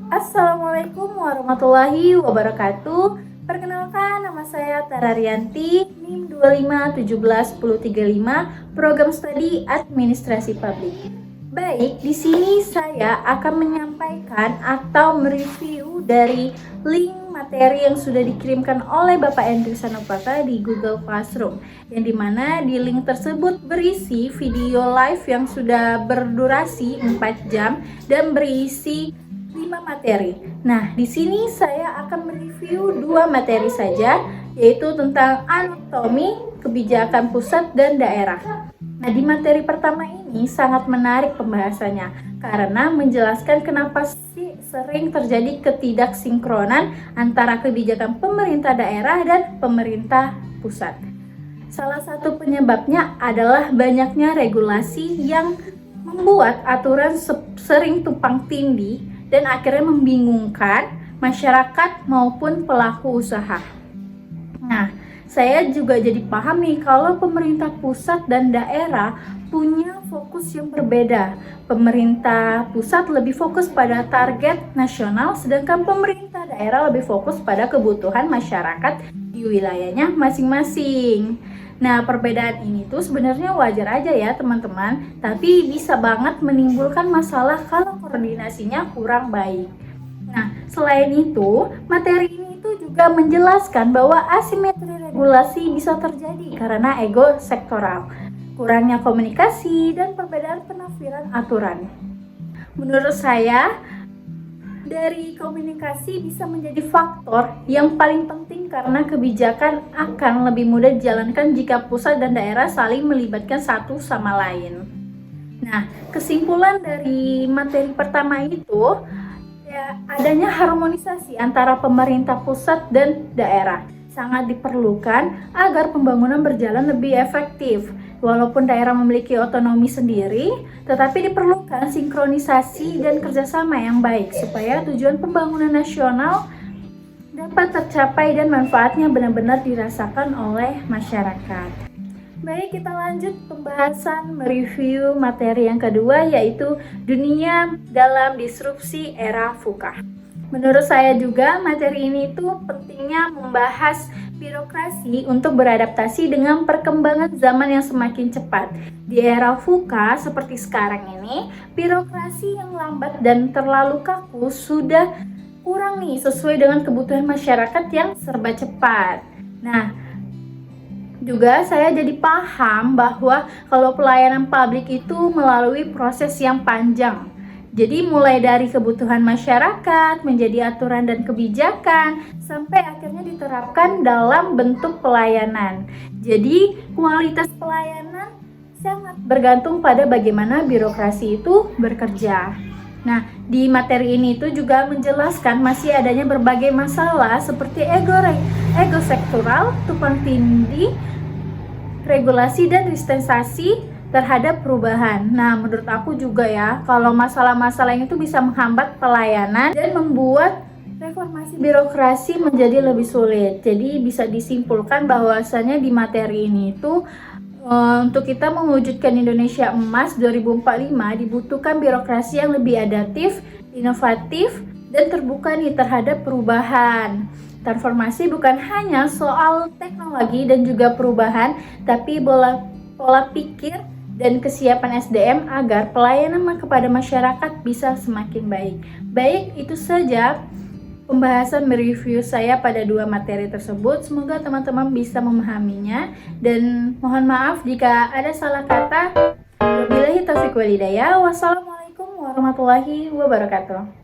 Assalamualaikum warahmatullahi wabarakatuh. Perkenalkan, nama saya Tara Rianti, NIM 2517135, Program Studi Administrasi Publik. Baik, di sini saya akan menyampaikan atau mereview dari link materi yang sudah dikirimkan oleh Bapak Endri Sanopata di Google Classroom, yang dimana di link tersebut berisi video live yang sudah berdurasi 4 jam dan berisi 5 materi. Nah, di sini saya akan mereview 2 materi saja, yaitu tentang anatomi, kebijakan pusat dan daerah. Nah, di materi pertama ini sangat menarik pembahasannya karena menjelaskan kenapa sih sering terjadi ketidaksinkronan antara kebijakan pemerintah daerah dan pemerintah pusat. Salah satu penyebabnya adalah banyaknya regulasi yang membuat aturan sering tumpang tindih dan akhirnya membingungkan masyarakat maupun pelaku usaha. Nah, saya juga jadi paham nih kalau pemerintah pusat dan daerah punya fokus yang berbeda. Pemerintah pusat lebih fokus pada target nasional, sedangkan pemerintah daerah lebih fokus pada kebutuhan masyarakat di wilayahnya masing-masing. Nah, perbedaan ini tuh sebenarnya wajar aja ya teman-teman, tapi bisa banget menimbulkan masalah kalau koordinasinya kurang baik. Nah, selain itu, materi ini tuh juga menjelaskan bahwa asimetri regulasi bisa terjadi karena ego sektoral, kurangnya komunikasi, dan perbedaan penafsiran aturan. Menurut saya, dari komunikasi bisa menjadi faktor yang paling penting karena kebijakan akan lebih mudah dijalankan jika pusat dan daerah saling melibatkan satu sama lain. Nah, kesimpulan dari materi pertama itu ya, adanya harmonisasi antara pemerintah pusat dan daerah sangat diperlukan agar pembangunan berjalan lebih efektif. Walaupun daerah memiliki otonomi sendiri, tetapi diperlukan sinkronisasi dan kerjasama yang baik supaya tujuan pembangunan nasional dapat tercapai dan manfaatnya benar-benar dirasakan oleh masyarakat. Baik, kita lanjut pembahasan mereview materi yang kedua, yaitu dunia dalam disrupsi era VUCA. Menurut saya juga materi ini tuh pentingnya membahas birokrasi untuk beradaptasi dengan perkembangan zaman yang semakin cepat. Di era VUCA seperti sekarang ini, birokrasi yang lambat dan terlalu kaku sudah kurang nih sesuai dengan kebutuhan masyarakat yang serba cepat. Nah, juga saya jadi paham bahwa kalau pelayanan publik itu melalui proses yang panjang. Jadi mulai dari kebutuhan masyarakat menjadi aturan dan kebijakan sampai akhirnya diterapkan dalam bentuk pelayanan. Jadi kualitas pelayanan sangat bergantung pada bagaimana birokrasi itu bekerja. Nah, di materi ini itu juga menjelaskan masih adanya berbagai masalah seperti ego sektoral, tumpang tindih, regulasi dan resistensi terhadap perubahan. Nah, menurut aku juga ya, kalau masalah-masalah ini tuh bisa menghambat pelayanan dan membuat reformasi birokrasi menjadi lebih sulit. Jadi bisa disimpulkan bahwasannya di materi ini itu untuk kita mewujudkan Indonesia Emas 2045 dibutuhkan birokrasi yang lebih adaptif, inovatif, dan terbuka nih terhadap perubahan. Transformasi bukan hanya soal teknologi dan juga perubahan, tapi pola pikir dan kesiapan SDM agar pelayanan kepada masyarakat bisa semakin baik. Baik, itu saja pembahasan mereview saya pada 2 materi tersebut. Semoga teman-teman bisa memahaminya dan mohon maaf jika ada salah kata. Wabillahi taufiq wal hidayah. Wassalamualaikum warahmatullahi wabarakatuh.